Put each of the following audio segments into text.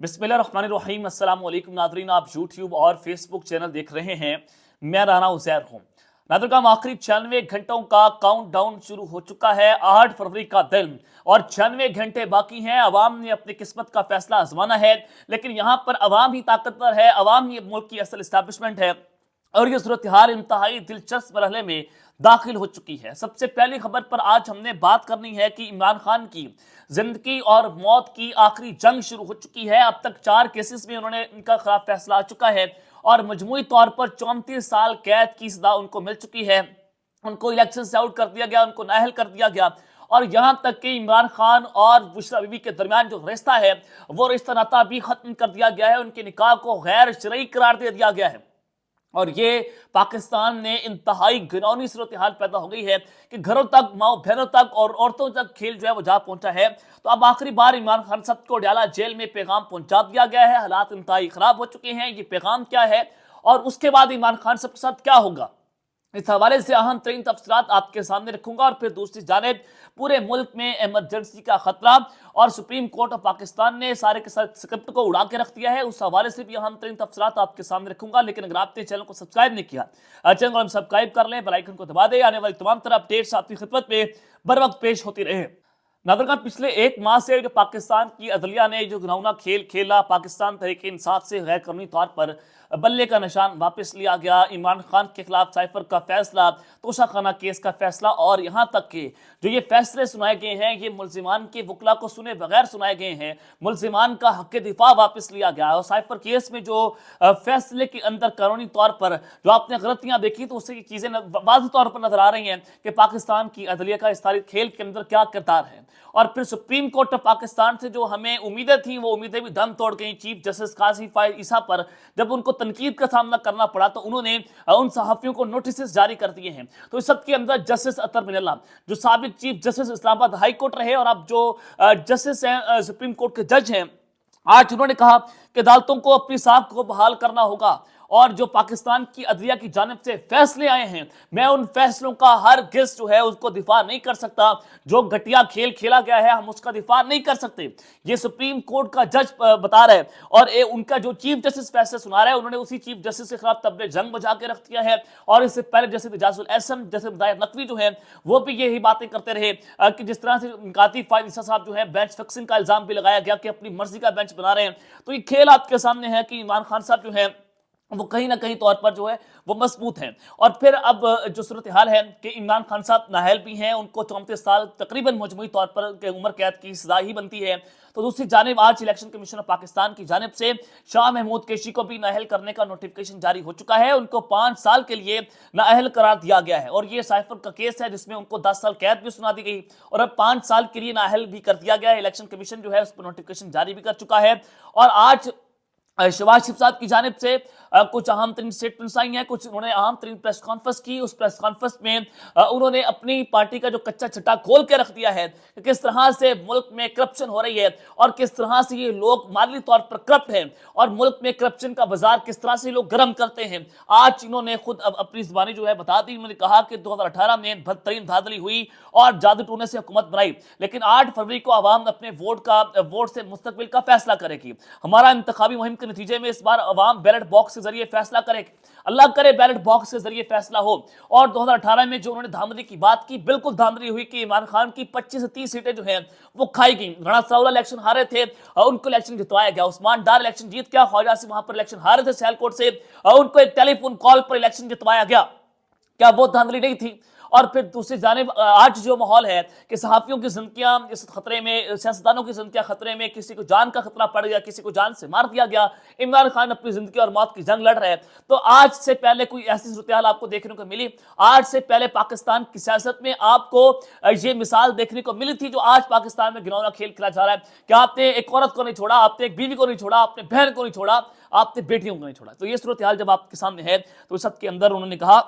बिस्मिल्लाहिर्रहमानिर्रहीम। अस्सलाम वालेकुम नाज़रीन, आप यूट्यूब और फेसबुक चैनल देख रहे हैं। मैं राना उज़ैर हूँ। नाज़रीन, आखिरी 96 घंटों का काउंटडाउन शुरू हो चुका है। 8 फरवरी का दिन और 96 घंटे बाकी हैं। अवाम ने अपनी किस्मत का फैसला आजमाना है, लेकिन यहाँ पर अवाम ही ताकतवर है, अवाम ही मुल्क की असल इस्टेब्लिशमेंट है और ये सूरत हाल इंतहाई दिलचस्प मरहले में दाखिल हो चुकी है। सबसे पहली खबर पर आज हमने बात करनी है कि इमरान खान की जिंदगी और मौत की आखिरी जंग शुरू हो चुकी है। अब तक 4 केसेस में उन्होंने इनका खिलाफ फैसला आ चुका है और मजमूई तौर पर 34 साल कैद की सजा उनको मिल चुकी है। उनको इलेक्शन से आउट कर दिया गया, उनको नाअहल कर दिया गया और यहां तक कि इमरान खान और बुशरा बीबी के दरमियान जो रिश्ता है वो रिश्ता नाता भी खत्म कर दिया गया है। उनके निकाह को गैर शरई करार दे दिया गया है और ये पाकिस्तान में इंतहाई घिनौनी सूरत हाल पैदा हो गई है कि घरों तक, माओ बहनों तक और औरतों तक खेल जो है वो जा पहुंचा है। तो अब आखिरी बार इमरान खान साहब को डयाला जेल में पैगाम पहुंचा दिया गया है। हालात इंतहाई खराब हो चुके हैं। ये पैगाम क्या है और उसके बाद इमरान खान साहब के साथ क्या होगा, इस हवाले से अहम तरीन तफसीलात आपके सामने रखूंगा। और फिर दूसरी जानिब पूरे मुल्क में इमरजेंसी का खतरा और सुप्रीम कोर्ट ऑफ पाकिस्तान ने सारे के साथ स्क्रिप्ट को उड़ा के रख दिया है, उस हवाले से भी अहम तरीन तफसीलात आपके सामने रखूंगा। लेकिन अगर आपने चैनल को सब्सक्राइब नहीं किया, चैनल को सब्सक्राइब कर लें, बेल आइकन को दबा दें, आने वाली तमाम तरह अपडेट्स आपकी खिदमत में बर वक्त पेश होती रहे। नाज़रीन, पिछले 1 माह से जो पाकिस्तान की अदलिया ने जो घिनौना खेल खेला, पाकिस्तान तहरीक इंसाफ से गैर कानूनी तौर पर बल्ले का निशान वापस लिया गया, इमरान खान के खिलाफ साइफर का फैसला, तोशाखाना केस का फैसला और यहाँ तक कि जो ये फैसले सुनाए गए हैं ये मुल्जिमान के वकला को सुने बगैर सुनाए गए हैं। मुल्जिमान का हक दिफा वापस लिया गया और साइफर केस में जो फैसले के अंदर कानूनी तौर पर जो आपने गलतियां देखी तो उससे चीज़ें वाज़ेह तौर पर नजर आ रही हैं कि पाकिस्तान की अदलिया का इस तारीख खेल के अंदर क्या किरदार है। और फिर सुप्रीम कोर्ट ऑफ पाकिस्तान से जो हमें उम्मीदें थी वो उम्मीदें भी दम तोड़ गई। चीफ जस्टिस काजी फाइज ईसा पर जब उनको तनकीद का सामना करना पड़ा तो उन्होंने उन सहाफियों को नोटिस जारी कर दिए हैं। तो इस सब के अंदर जस्टिस अतर मिनल्ला जो साबिक chief justice Islamabad high court रहे और अब जो जस्टिस हैं सुप्रीम कोर्ट के जज हैं, आज उन्होंने कहा कि अदालतों को अपनी साख को बहाल करना होगा और जो पाकिस्तान की अदलिया की जानिब से फैसले आए हैं मैं उन फैसलों का हर गिस जो है उसको दिफा नहीं कर सकता। जो घटिया खेल खेला गया है हम उसका दिफा नहीं कर सकते, ये सुप्रीम कोर्ट का जज बता रहा है। और उनका जो चीफ जस्टिस फैसले सुना रहा है उन्होंने उसी चीफ जस्टिस के खिलाफ तबले जंग बजा के रख दिया है। और इससे पहले जस्टिस इजाजुल एहसन, जस्टिस मुदाहिर नकवी जो है वो भी यही बातें करते रहे कि जिस तरह से काती फाइज ईसा साहब जो है बेंच फिक्सिंग का इल्जाम भी लगाया गया कि अपनी मर्जी का बेंच बना रहे हैं। तो ये खेल आपके सामने है कि इमरान खान साहब जो है वो कहीं ना कहीं तौर पर जो है वो मजबूत हैं। और फिर अब जो सूरत हाल है कि इमरान खान साहब नाअहल भी हैं, उनको 34 साल तकरीबन मजमूई तौर पर उम्र कैद की सजा ही बनती है। तो दूसरी जानिब आज इलेक्शन कमीशन ऑफ पाकिस्तान की जानिब से शाह महमूद कैशी को भी नाअहल करने का नोटिफिकेशन जारी हो चुका है। उनको 5 साल के लिए नाअहल करार दिया गया है और ये साइफर का केस है जिसमें उनको 10 साल कैद भी सुना दी गई और अब 5 साल के लिए नाअहल भी कर दिया गया है। इलेक्शन कमीशन जो है उस पर नोटिफिकेशन जारी भी कर चुका है। और आज शहबाज शरीफ साहब की जानिब से कुछ अहम तरीन स्टेटमेंट्स आई हैं, कुछ उन्होंने अहम तरीन प्रेस कॉन्फ्रेंस की। उस प्रेस कॉन्फ्रेंस में उन्होंने अपनी पार्टी का जो कच्चा छट्टा खोल के रख दिया है कि किस तरह से मुल्क में करप्शन हो रही है और किस तरह से ये लोग माली तौर पर करप्ट हैं और मुल्क में करप्शन का बाजार किस तरह से लोग गर्म करते हैं। आज इन्होंने खुद अपनी जुबानी जो है बता दी। उन्होंने कहा कि 2018 में बदतरीन धांधली हुई और जादू टूने से हुकूमत बनाई, लेकिन 8 फरवरी को आवाम अपने वोट से मुस्तकबिल का फैसला करेगी। हमारा इंतखाबी मुहिम के नतीजे में इस बार अवाम बैलेट बॉक्स के जरिए फैसला करेगी। अल्लाह करे बैलेट बॉक्स के जरिए फैसला हो। और 2018 में जो उन्होंने धांधली की बात की, बिल्कुल धांधली हुई कि इमरान खान की 25 से 30 सीटें जो हैं वो खाई गई। राणा सनाउल्लाह इलेक्शन हारे थे, उनको इलेक्शन जितवाया गया। उस्मान डार इलेक्शन जीत गया, ख्वाजा से वहां पर इलेक्शन हारे थे सियालकोट से, उनको एक टेलीफोन कॉल पर इलेक्शन जितवाया गया। क्या वो धांधली नहीं थी? और फिर दूसरी जानिब आज जो माहौल है कि सहाफियों की जिंदगियां इस खतरे में, सियासतदानों की जिंदगियां खतरे में, किसी को जान का खतरा पड़ गया, किसी को जान से मार दिया गया। इमरान खान अपनी जिंदगी और मौत की जंग लड़ रहे हैं। तो आज से पहले कोई ऐसी सूरत हाल आपको देखने को मिली? आज से पहले पाकिस्तान की सियासत में आपको ये मिसाल देखने को मिली थी जो आज पाकिस्तान में घिनौना खेल खेला जा रहा है कि आपने एक औरत को नहीं छोड़ा, आपने एक बीवी को नहीं छोड़ा, आपने बहन को नहीं छोड़ा, आपने बेटियों को नहीं छोड़ा। तो ये सूरत हाल जब आपके सामने है तो इस सब के अंदर उन्होंने कहा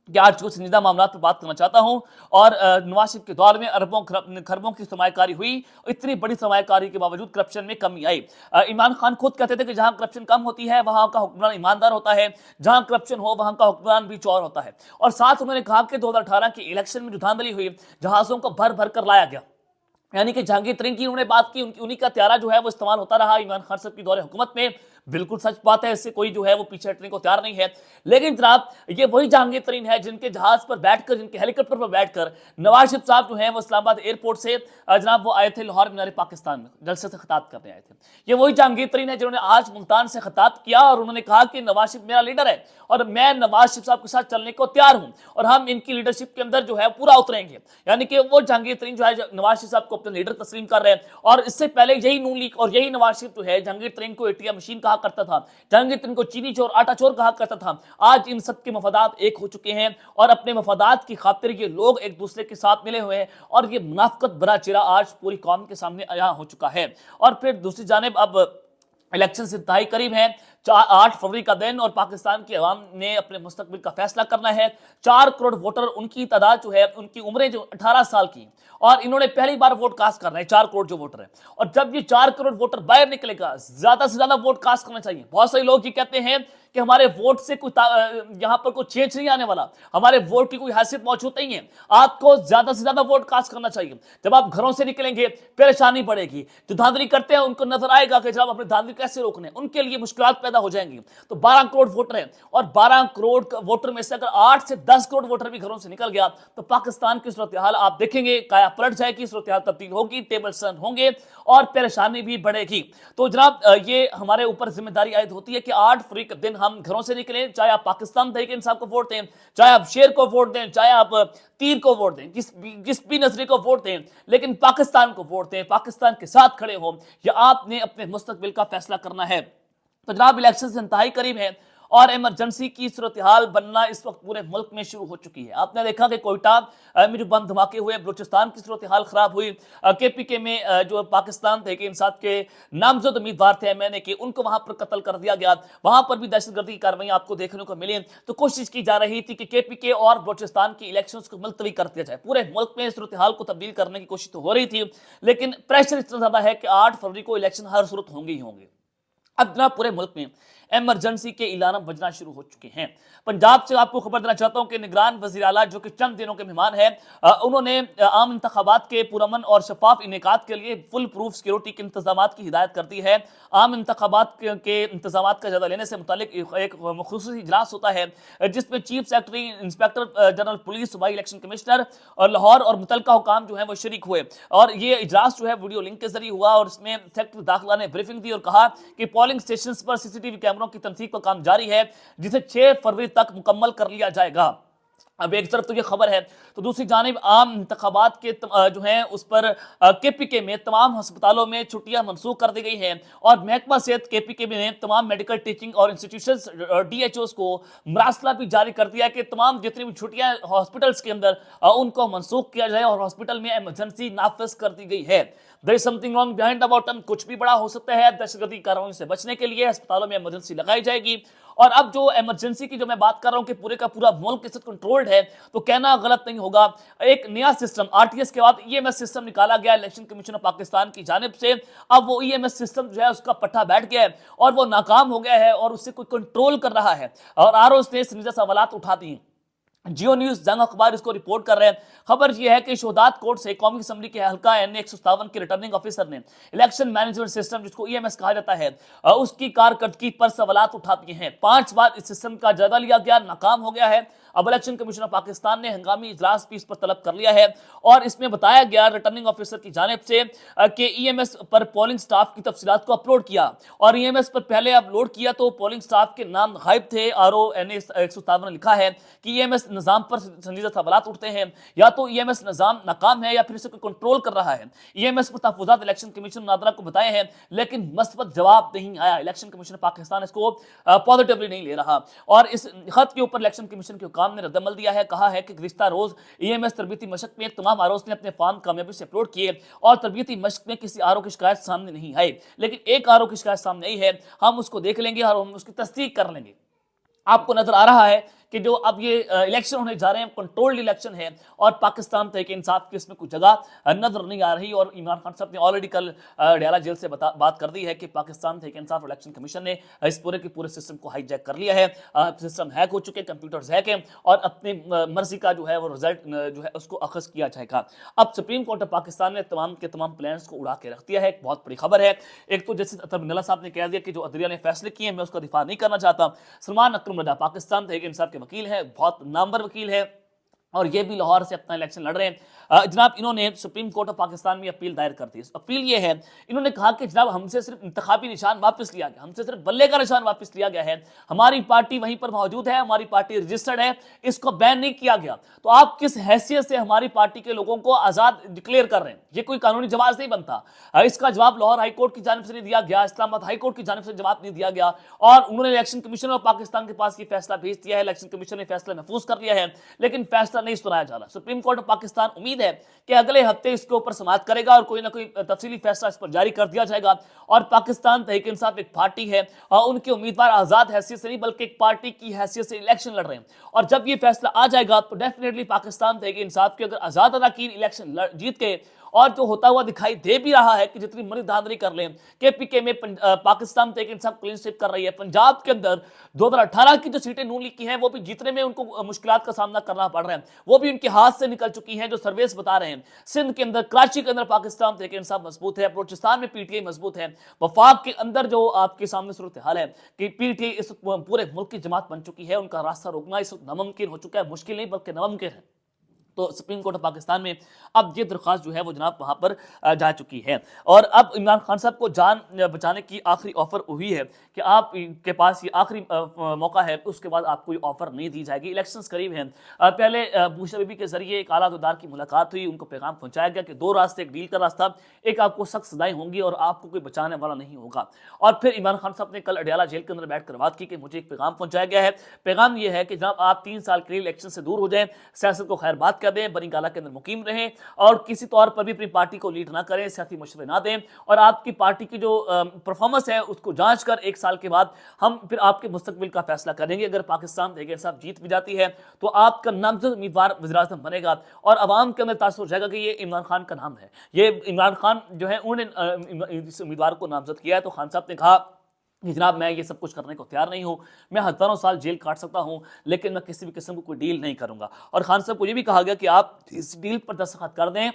कि आज कुछ संजीदा मामला पर बात करना चाहता हूं। और नवाज शरीफ के दौर में अरबों खरबों की सरमायाकारी हुई, इतनी बड़ी सरमायाकारी के बावजूद करप्शन में कमी आई। इमरान खान खुद कहते थे कि जहां करप्शन कम होती है वहां का हुक्मरान ईमानदार होता है, जहां करप्शन हो वहां का हुक्मरान भी चोर होता है। और साथ उन्होंने कहा कि 2018 के इलेक्शन में जो धांधली हुई, जहाजों को भर भर कर लाया गया, यानी कि जहांगीर तरीन की उन्होंने बात की, उन्हीं का त्यारा जो है वो इस्तेमाल होता रहा इमरान खान साहब की दौरे हुकूमत में। बिल्कुल सच बात है, इससे कोई जो है वो पीछे हटने को तैयार नहीं है। लेकिन जनाब ये वही जहांगीर तरीन है जिनके जहाज पर बैठकर, जिनके हेलीकॉप्टर पर बैठकर नवाज शरीफ साहब जो है वो इस्लामाबाद एयरपोर्ट से जनाब वो आए थे लाहौर मीनार पाकिस्तान में जलसे से खिताब करने आए थे। ये वही जहांगीर तरीन है जिन्होंने आज मुल्तान से खिताब किया और उन्होंने कहा कि नवाज शरीफ मेरा लीडर है और मैं नवाज शरीफ साहब के साथ चलने को तैयार हूं और हम इनकी लीडरशिप के अंदर जो है पूरा उतरेंगे। यानी कि वो जहांगीर तरीन जो है नवाज शरीफ साहब को अपने लीडर तस्लीम कर रहे हैं। और इससे पहले यही नून लीग और यही नवाज शरीफ जो है जहांगीर तरीन को एटीएम मशीन कहा करता था, जहांगीर तरीन को चीनी चोर, आटा चोर कहा करता था। आज इन सब के मफादात एक हो चुके हैं और अपने मफादात की खातिर ये लोग एक दूसरे के साथ मिले हुए हैं और ये मुनाफिकत भरा चेहरा आज पूरी कौम के सामने आया हो चुका है। और फिर दूसरी जानिब अब इलेक्शन से इंतहाई करीब है, 8 फरवरी का दिन और पाकिस्तान की अवाम ने अपने मुस्तकबिल का फैसला करना है। 4 करोड़ वोटर, उनकी तादाद जो है, उनकी उम्रें जो 18 साल की, और इन्होंने पहली बार वोट कास्ट करना है। 4 करोड़ जो वोटर है, और जब ये 4 करोड़ वोटर बाहर निकलेगा, ज्यादा से ज्यादा वोट कास्ट करना चाहिए। बहुत सारे लोग ये कहते हैं कि हमारे वोट से कोई यहां पर कोई चेंज नहीं आने वाला, हमारे वोट की कोई हैसियत मौजूद नहीं है। आपको ज्यादा से ज्यादा वोट कास्ट करना चाहिए। जब आप घरों से निकलेंगे परेशानी बढ़ेगी, जो धांधली करते हैं उनको नजर आएगा कि जब अपने धांधली कैसे रोकने, उनके लिए मुश्किलात पैदा हो जाएंगी। तो 12 करोड़ वोटर हैं और 12 करोड़ वोटर में से अगर 8 से 10 करोड़ वोटर भी घरों से निकल गया तो पाकिस्तान की सूरत हाल आप देखेंगे काया पलट जाएगी, सूरत हाल तब्दील होगी, टेबल टर्न होंगे और परेशानी भी बढ़ेगी। तो जनाब ये हमारे ऊपर जिम्मेदारी आयद होती है कि 8 फरवरी के दिन हम घरों से निकलें, चाहे आप पाकिस्तान तहरीक इंसाफ को वोट दें, चाहे आप शेर को वोट दें, चाहे आप तीर को वोट दें, जिस भी नजरिए को वोट दें, लेकिन पाकिस्तान को वोट दें, पाकिस्तान के साथ खड़े हो। या आपने अपने मुस्तकबिल का फैसला करना है। तो जनाब इलेक्शन से इंतहाई करीब है और इमरजेंसी की सूरत हाल बनना इस वक्त पूरे मुल्क में शुरू हो चुकी है। आपने देखा कि कोयटा में जो बम धमाके हुए, बलूचिस्तान की सूरत हाल खराब हुई, केपीके में जो पाकिस्तान तहरीक इंसाफ के नामजद उम्मीदवार थे एमएनए के, उनको वहां पर कत्ल कर दिया गया। वहां पर भी दहशतगर्दी की कार्रवाई आपको देखने को मिली। तो कोशिश की जा रही थी कि केपीके और बलूचिस्तान की इलेक्शन को मुलतवी कर दिया जाए। पूरे मुल्क में सूरत हाल को तब्दील करने की कोशिश तो हो रही थी, लेकिन प्रेशर इतना ज्यादा है कि 8 फरवरी को इलेक्शन हर सूरत होंगे ही होंगे। अब जनाब पूरे मुल्क में इमरजेंसी के इलान बजना शुरू हो चुके हैं। पंजाब से आपको खबर देना चाहता हूं कि निगरान वज़ीर आला जो कि चंद दिनों के मेहमान हैं, उन्होंने आम इंतखाबात के पुरअमन और शफाफ इनेकाद के लिए फुल प्रूफ सिक्योरिटी के इंतजामात की हिदायत कर दी है। आम इंतखाबात के इंतजामात का जायजा लेने से मुतालिक एक खुसूसी इजलास होता है जिसमें chief secretary, inspector general police, सूबाई इलेक्शन कमिश्नर और लाहौर और मुतलका हुकाम जो है वो शरीक हुए। और ये इजलास जो है वीडियो लिंक के जरिए हुआ और इसमें सेक्रेटरी दाखिला ने ब्रीफिंग दी और कहा कि पोलिंग स्टेशन पर सीसीटीवी कैमरों की तनसीब का काम जारी है जिसे 6 फरवरी तक मुकम्मल कर लिया जाएगा। अब एक तरफ तो ये खबर है, तो दूसरी जानिब आम इंतखाबात के जो हैं उस पर केपीके में तमाम अस्पतालों में छुट्टियां मनसूख कर दी गई हैं और महकमा सेहत केपीके में तमाम मेडिकल टीचिंग और इंस्टीट्यूशंस डीएचओस को मरासला भी जारी कर दिया कि तमाम जितनी भी छुट्टियां हॉस्पिटल्स के अंदर उनको मनसूख किया जाए और हॉस्पिटल में इमरजेंसी नाफिज कर दी गई है। There is something wrong behind the bottom, कुछ भी बड़ा हो सकता है। दहशतगर्दी कार्रवाई से बचने के लिए अस्पतालों में इमरजेंसी लगाई जाएगी। और अब जो इमरजेंसी की जो मैं बात कर रहा हूं कि पूरे का पूरा मुल्क के साथ कंट्रोल्ड है, तो कहना गलत नहीं होगा। एक नया सिस्टम आरटीएस के बाद ईएमएस सिस्टम निकाला गया इलेक्शन कमीशन ऑफ पाकिस्तान की जानिब से। अब वो ईएमएस सिस्टम जो है उसका पट्टा बैठ गया है और वो नाकाम हो गया है और उससे कोई कंट्रोल कर रहा है और आरओ ने संजीदा सवालात उठा दी। जियो न्यूज जंग अखबार इसको रिपोर्ट कर रहे हैं। खबर यह है कि शोहदात कोर्ट से कौमी असम्बली के हल्का एनए 157 के रिटर्निंग ऑफिसर ने इलेक्शन मैनेजमेंट सिस्टम जिसको ईएमएस कहा जाता है उसकी कारकर्दगी पर सवालात उठा दिए हैं। 5 बार इस सिस्टम का जायजा लिया गया, नाकाम हो गया है। अब इलेक्शन कमीशन ऑफ पाकिस्तान ने हंगामी इजलास भी इस पर तलब कर लिया है और इसमें बताया गया रिटर्निंग ऑफिसर की जानिब से कि ईएमएस पर पोलिंग स्टाफ की तफसीलात को अपलोड किया और ईएमएस पर पहले अपलोड किया तो पोलिंग स्टाफ के नाम गायब थे। आरओ एनए 157 ने लिखा है कि ईएमएस निजाम पर संजीदा सवालात उठते हैं, या तो ईएमएस निजाम नाकाम है या फिर इसे कोई कंट्रोल कर रहा है। ईएमएस पर तहफुजात इलेक्शन कमीशन नादरा को बताए हैं लेकिन मस्बत जवाब नहीं आया। इलेक्शन कमीशन पाकिस्तान इसको पॉजिटिवली नहीं ले रहा और इस खत के ऊपर इलेक्शन कमीशन के हुकाम ने रद्दमल दिया है। कहा है कि गुज़िश्ता रोज ईएमएस तरबीती मशक में तमाम आरओ ने अपने फॉर्म कामयाबी से अपलोड किए और तरबीती मशक में किसी आरओ की शिकायत सामने नहीं आई, लेकिन एक आरओ की शिकायत सामने आई है। हम उसको देख लेंगे और हम उसकी तस्दीक कर लेंगे। आपको नजर आ रहा है کہ جو اب یہ الیکشن ہونے جا رہے ہیں کنٹرولڈ الیکشن ہے اور پاکستان تحریک انصاف کی اس میں کوئی جگہ نظر نہیں آ رہی. اور عمران خان صاحب نے آلریڈی کل ڈیالہ جیل سے بات کر دی ہے کہ پاکستان تحریک انصاف الیکشن کمیشن نے اس پورے کے پورے سسٹم کو ہائی جیک کر لیا ہے. سسٹم ہیک ہو چکے, کمپیوٹرز ہیک ہیں اور اپنی مرضی کا جو ہے وہ رزلٹ جو ہے اس کو اخذ کیا جائے گا. اب سپریم کورٹ آف پاکستان نے تمام کے تمام پلانز کو اڑا کے رکھ دیا ہے. ایک بہت بڑی خبر ہے. ایک تو جیسے نلا صاحب نے کہہ دیا کہ جو عدلیہ نے فیصلے کیے ہیں میں اس کا دفاع نہیں کرنا چاہتا. سلمان اکرم رضا پاکستان تحریک انصاف کے وکیل ہے, بہت نامور وکیل ہے اور یہ بھی لاہور سے اپنا الیکشن لڑ رہے ہیں. جناب انہوں نے سپریم کورٹ آف پاکستان میں اپیل دائر کر دی. اپیل یہ ہے, انہوں نے کہا کہ جناب ہم سے صرف انتخابی نشان واپس لیا گیا, ہم سے صرف بلے کا نشان واپس لیا گیا ہے, ہماری پارٹی وہیں پر موجود ہے, ہماری پارٹی رجسٹرڈ ہے, اس کو بین نہیں کیا گیا, تو آپ کس حیثیت سے ہماری پارٹی کے لوگوں کو آزاد ڈکلیئر کر رہے ہیں؟ یہ کوئی قانونی جواز نہیں بنتا. اس کا جواب لاہور ہائی کورٹ کی جانب سے نہیں دیا گیا, اسلام آباد ہائی کورٹ کی جانب سے جواب نہیں دیا گیا اور انہوں نے الیکشن کمیشن اور پاکستان کے پاس یہ فیصلہ بھیج دیا ہے. الیکشن کمیشن نے فیصلہ محفوظ کر لیا ہے لیکن فیصلہ نہیں سنایا جا رہا. سپریم کورٹ آف پاکستان امید ہے کہ اگلے ہفتے اس کے اوپر سماعت کرے گا اور کوئی نہ کوئی تفصیلی فیصلہ اس پر جاری کر دیا جائے گا. اور پاکستان تحریک انصاف ایک پارٹی ہے, ان کے امیدوار آزاد حیثیت سے نہیں بلکہ ایک پارٹی کی حیثیت سے الیکشن لڑ رہے ہیں. اور جب یہ فیصلہ آ جائے گا تو ڈیفینیٹلی پاکستان تحریک انصاف کے اگر آزاد اراکین الیکشن جیت کے, اور جو ہوتا ہوا دکھائی دے بھی رہا ہے کہ جتنی منی دھاندلی کر لیں کے پی کے میں پاکستان تحریک انصاف کلین سویپ کر رہی ہے. پنجاب کے اندر 2018 کی جو سیٹیں نون لیگ کی ہیں وہ بھی جیتنے میں ان کو مشکلات کا سامنا کرنا پڑ رہا ہے, وہ بھی ان کے ہاتھ سے نکل چکی ہیں جو سرویز بتا رہے ہیں. سندھ کے اندر, کراچی کے اندر پاکستان تحریک انصاف مضبوط ہے, بلوچستان میں پی ٹی آئی مضبوط ہے, وفاق کے اندر جو آپ کے سامنے صورتحال ہے کہ پی ٹی آئی اس پورے ملک کی جماعت بن چکی ہے, ان کا راستہ روکنا اس وقت ناممکن ہو چکا ہے, مشکل نہیں بلکہ ناممکن ہے. تو سپریم کورٹ آف پاکستان میں اب یہ درخواست جو ہے وہ جناب وہاں پر جا چکی ہے. اور اب عمران خان صاحب کو جان بچانے کی آخری آفر ہوئی ہے کہ آپ کے پاس یہ آخری موقع ہے, اس کے بعد آپ کو یہ آفر نہیں دی جائے گی. الیکشنز قریب ہیں. پہلے بوشا بی بی کے ذریعے ایک اعلیٰ عہدیدار کی ملاقات ہوئی, ان کو پیغام پہنچایا گیا کہ دو راستے, ایک ڈیل کا راستہ, ایک آپ کو سخت سزائیں ہوں گی اور آپ کو کوئی بچانے والا نہیں ہوگا. اور پھر عمران خان صاحب نے کل اڈیالہ جیل کے اندر بیٹھ کر بات کی کہ مجھے ایک پیغام پہنچایا گیا ہے. پیغام یہ ہے کہ جناب آپ 3 سال کے لیے الیکشن سے دور ہو جائیں, سیاست کو خیر بات کر دیں, بنی گالہ کے اندر مقیم رہیں اور کسی طور پر بھی اپنی پارٹی کو لیڈ نہ کریں, سیاسی مشورے نہ دیں, اور آپ کی پارٹی کی جو پرفارمنس ہے اس کو جانچ کر 1 سال کے بعد ہم پھر آپ کے مستقبل کا فیصلہ کریں گے. اگر پاکستان تحریک انصاف جیت بھی جاتی ہے تو آپ کا نامزد امیدوار وزیراعظم بنے گا اور عوام کے اندر تاثر ہو جائے گا کہ یہ عمران خان کا نام ہے, یہ عمران خان جو ہے انہوں نے اس امیدوار کو نامزد کیا ہے. تو خان صاحب نے کہا کہ جناب میں یہ سب کچھ کرنے کو تیار نہیں ہوں, میں ہزاروں سال جیل کاٹ سکتا ہوں لیکن میں کسی بھی قسم کو کوئی ڈیل نہیں کروں گا. اور خان صاحب کو یہ بھی کہا گیا کہ آپ اس ڈیل پر دستخط کر دیں,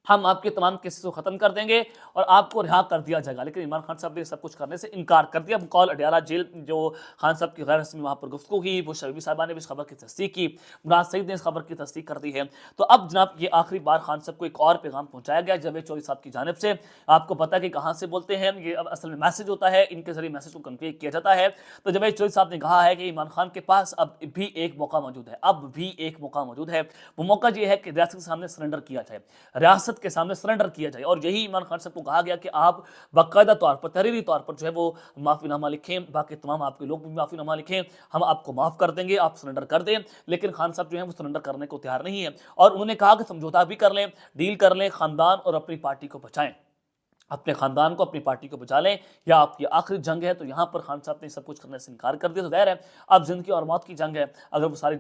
ہم آپ کے تمام کیسز کو ختم کر دیں گے اور آپ کو رہا کر دیا جائے گا. لیکن عمران خان صاحب نے سب کچھ کرنے سے انکار کر دیا. بقول اڈیالہ جیل جو خان صاحب کی غیر رسمی وہاں پر گفتگو کی, وہ شبیبی صاحبہ نے بھی اس خبر کی تصدیق کی, مراد سعید نے اس خبر کی تصدیق کر دی ہے. تو اب جناب یہ آخری بار خان صاحب کو ایک اور پیغام پہنچایا گیا جاوید چودھری صاحب کی جانب سے. آپ کو پتہ ہے کہ کہاں سے بولتے ہیں, یہ اب اصل میں میسج ہوتا ہے, ان کے ذریعے میسج کو کنوے کیا جاتا ہے. تو جاوید چودھری صاحب نے کہا ہے کہ عمران خان کے پاس اب بھی ایک موقع موجود ہے, اب بھی ایک موقع موجود ہے. وہ موقع یہ ہے کہ ریاست کے سامنے سرنڈر کیا جائے, ریاست کے سامنے سرنڈر کیا جائے. اور یہی عمران خان صاحب کو کہا گیا کہ آپ باقاعدہ طور پر تحریری طور پر جو ہے وہ معافی نامہ لکھیں, باقی تمام آپ کے لوگ بھی معافی نامہ لکھیں, ہم آپ کو معاف کر دیں گے, آپ سرنڈر کر دیں. لیکن خان صاحب جو ہیں وہ سرنڈر کرنے کو تیار نہیں ہے اور انہوں نے کہا کہ سمجھوتا بھی کر لیں, ڈیل کر لیں, خاندان اور اپنی پارٹی کو بچائیں, اپنے خاندان کو اپنی پارٹی کو بچا لیں, یا آپ کی آخری جنگ ہے. تو یہاں پر خان صاحب نے سب کچھ کرنے سے انکار کر دیا. تو ظاہر ہے اب زندگی اور موت کی جنگ ہے. اگر وہ ساری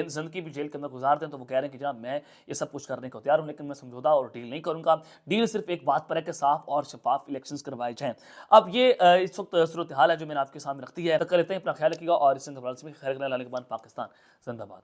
زندگی بھی جیل کے اندر گزار دیں تو وہ کہہ رہے ہیں کہ جناب میں یہ سب کچھ کرنے کو تیار ہوں لیکن میں سمجھوتا اور ڈیل نہیں کروں گا. ڈیل صرف ایک بات پر ہے کہ صاف اور شفاف الیکشنز کروائے جائیں. اب یہ اس وقت صورتحال ہے جو میں نے آپ کے سامنے رکھتی ہے. کر لیتے ہیں, اپنا خیال رکھیے گا اور اس سے خیر لانے کے بعد پاکستان زندہ باد.